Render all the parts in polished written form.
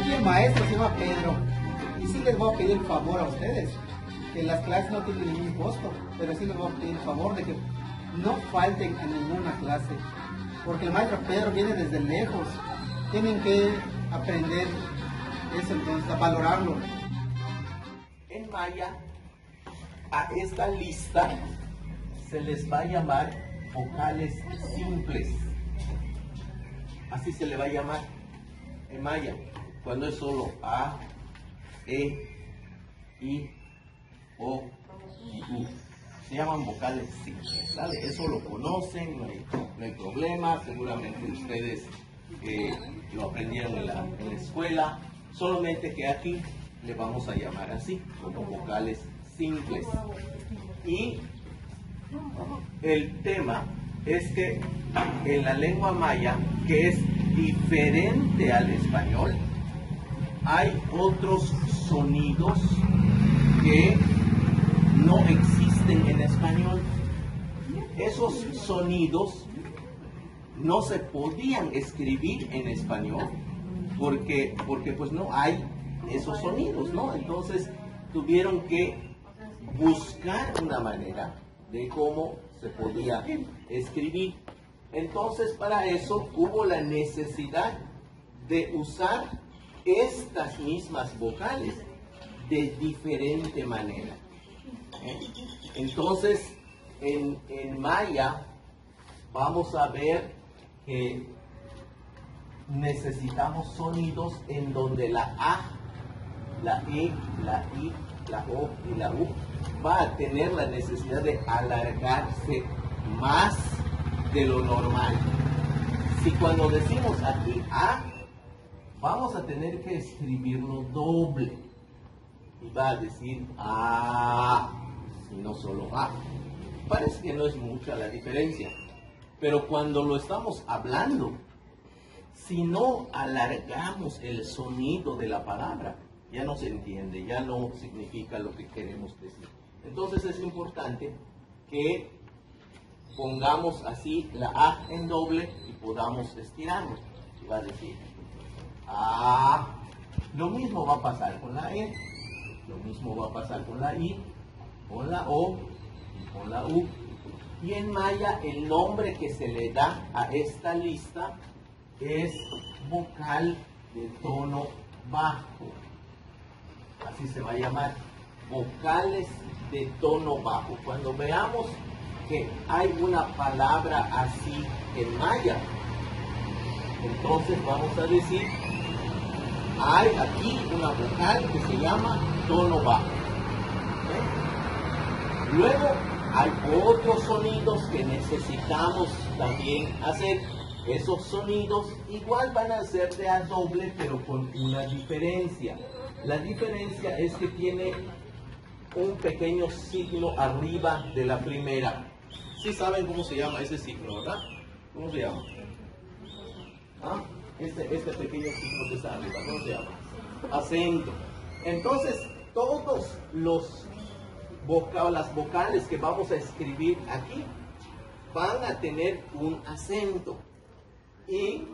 aquí el maestro se llama Pedro. Y sí les voy a pedir el favor a ustedes, que las clases no tienen ningún costo, pero sí les voy a pedir el favor de que no falten a ninguna clase, porque el maestro Pedro viene desde lejos. Tienen que aprender eso, entonces, a valorarlo. En maya, a esta lista se les va a llamar vocales simples. Así se le va a llamar en maya, cuando es solo A, E, I, O y U. Se llaman vocales simples, ¿vale? Eso lo conocen, no hay problema, seguramente ustedes lo aprendieron en la escuela, solamente que aquí le vamos a llamar así, como vocales simples. Y el tema es que en la lengua maya, que es diferente al español, hay otros sonidos que no existen en español. Esos sonidos no se podían escribir en español porque pues no hay esos sonidos, ¿no? Entonces tuvieron que buscar una manera de cómo se podía escribir. Entonces para eso hubo la necesidad de usar estas mismas vocales de diferente manera. Entonces en maya vamos a ver que necesitamos sonidos en donde la A, la E, la I, la O y la U va a tener la necesidad de alargarse más de lo normal. Si cuando decimos aquí A, vamos a tener que escribirlo doble y va a decir A y no solo A. Parece que no es mucha la diferencia, pero cuando lo estamos hablando, si no alargamos el sonido de la palabra, ya no se entiende, ya no significa lo que queremos decir. Entonces es importante que pongamos así la A en doble y podamos estirarlo. Y va a decir A. Lo mismo va a pasar con la E, lo mismo va a pasar con la I, con la O y con la U. Y en maya el nombre que se le da a esta lista es vocal de tono bajo. Así se va a llamar, vocales de tono bajo. Cuando veamos que hay una palabra así en maya, entonces vamos a decir, hay aquí una vocal que se llama tono bajo. ¿Okay? Luego hay otros sonidos que necesitamos también hacer. Esos sonidos igual van a ser de A doble, pero con una diferencia. La diferencia es que tiene un pequeño signo arriba de la primera. ¿Sí saben cómo se llama ese signo, verdad? ¿Cómo se llama? ¿Ah? Este pequeño signo que está arriba, ¿cómo se llama? Acento. Entonces, todos las vocales que vamos a escribir aquí van a tener un acento y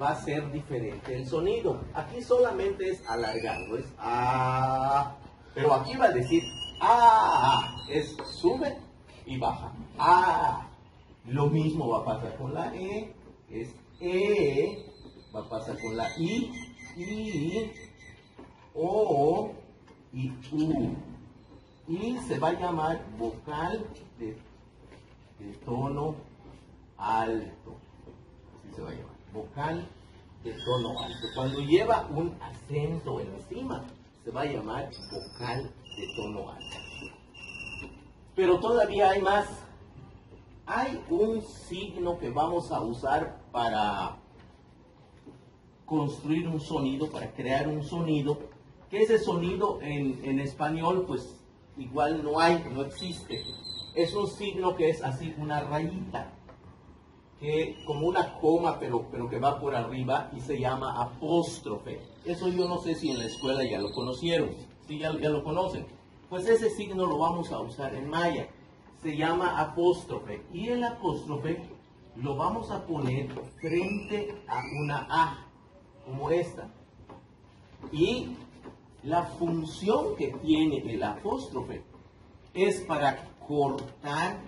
va a ser diferente el sonido. Aquí solamente es alargando, es A, pero aquí va a decir A, es sube y baja. A. Lo mismo va a pasar con la E, es E, va a pasar con la I, O y U. Y se va a llamar vocal de tono alto. Así se va a llamar, vocal de tono alto. Cuando lleva un acento encima, se va a llamar vocal de tono alto. Pero todavía hay más. Hay un signo que vamos a usar para construir un sonido, para crear un sonido, que ese sonido en español pues igual no hay, no existe. Es un signo que es así, una rayita, que como una coma, pero que va por arriba y se llama apóstrofe. Eso yo no sé si en la escuela ya lo conocieron, si ya lo conocen. Pues ese signo lo vamos a usar en maya. Se llama apóstrofe. Y el apóstrofe lo vamos a poner frente a una A, como esta. Y la función que tiene el apóstrofe es para cortar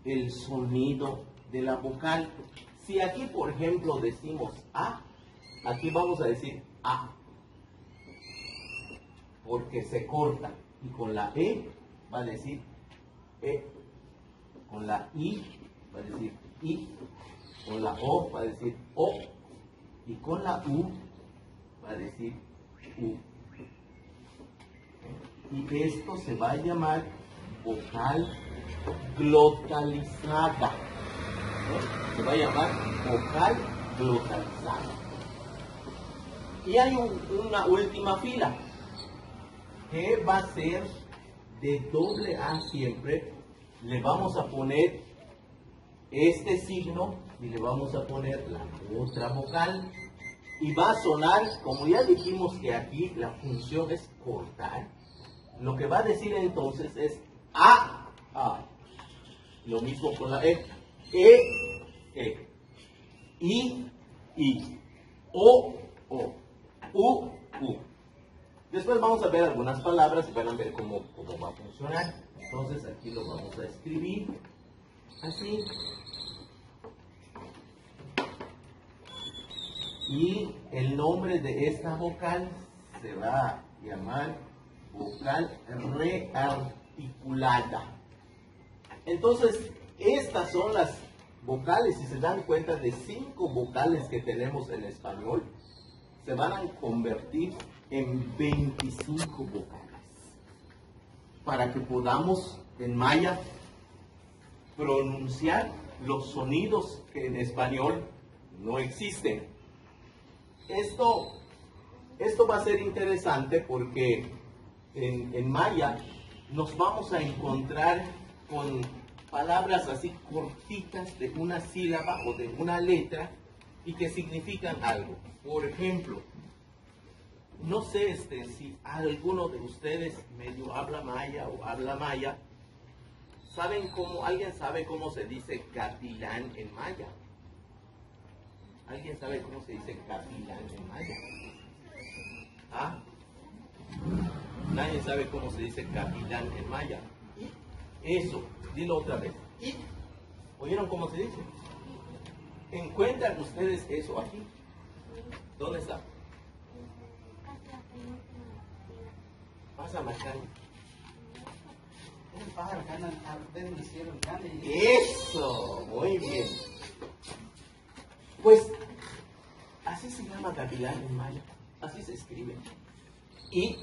el sonido de la vocal. Si aquí, por ejemplo, decimos A, aquí vamos a decir A, porque se corta. Y con la E va a decir E. Con la I va a decir I. Con la O va a decir O. Y con la U va a decir U. Y esto se va a llamar vocal glotalizada. Se va a llamar vocal glotalizada. Y hay una última fila que va a ser de doble A siempre. Le vamos a poner este signo y le vamos a poner la otra vocal. Y va a sonar, como ya dijimos que aquí la función es cortar, lo que va a decir entonces es A, A. Lo mismo con la E. E. I, O, O. U. Después vamos a ver algunas palabras y van a ver cómo va a funcionar. Entonces aquí lo vamos a escribir así. Y el nombre de esta vocal se va a llamar vocal rearticulada. Entonces, estas son las vocales, si se dan cuenta, de 5 vocales que tenemos en español, se van a convertir en 25 vocales. Para que podamos, en maya, pronunciar los sonidos que en español no existen. Esto va a ser interesante porque en maya nos vamos a encontrar con palabras así cortitas de una sílaba o de una letra y que significan algo. Por ejemplo, no sé si alguno de ustedes medio habla maya o habla maya. ¿Alguien sabe cómo se dice capilán en maya? ¿Alguien sabe cómo se dice capilán en maya? ¿Ah? Nadie sabe cómo se dice capilán en maya. Eso, dilo otra vez. ¿Oyeron cómo se dice? ¿Encuentran ustedes eso aquí? ¿Dónde está? Pasa marcando. Eso, muy bien. Pues así se llama capilán en maya, así se escribe. Y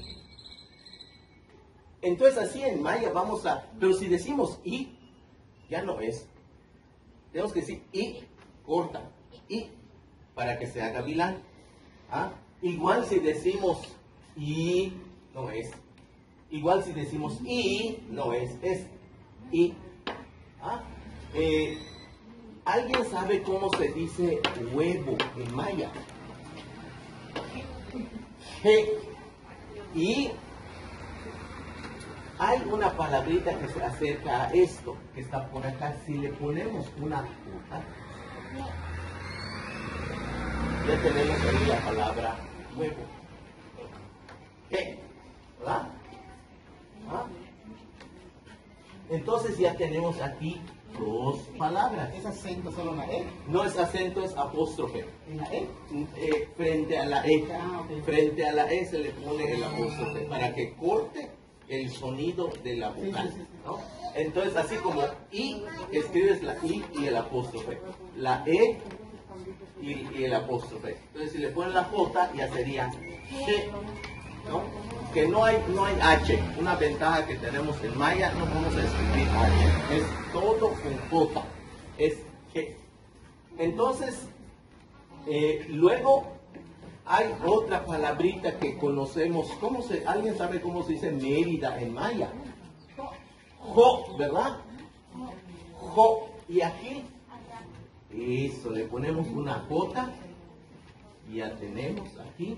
entonces así en maya pero si decimos I, ya no es. Tenemos que decir I, corta, I, para que sea gavilán. ¿Ah? Igual si decimos I, no es. Igual si decimos I, no es I. ¿Ah? ¿Alguien sabe cómo se dice huevo en maya? Y hay una palabrita que se acerca a esto, que está por acá. Si le ponemos una J, ya tenemos ahí la palabra huevo. ¿Verdad? ¿Ah? Entonces ya tenemos aquí 2 palabras. ¿Es acento solo en la E? No es acento, es apóstrofe. ¿En la E? Frente a la E. Okay. Frente a la E se le pone el apóstrofe para que corte el sonido de la vocal. Sí. ¿No? Entonces, así como I, escribes la I y el apóstrofe. La E y el apóstrofe. Entonces, si le ponen la J, ya sería G. ¿No? Que no hay H. Una ventaja que tenemos en maya, no vamos a escribir H. Es todo con J. Es G. Entonces, luego hay otra palabrita que conocemos. ¿Alguien sabe cómo se dice Mérida en maya? Jo, ¿verdad? Jo. Y aquí, eso, le ponemos una J. Y ya tenemos aquí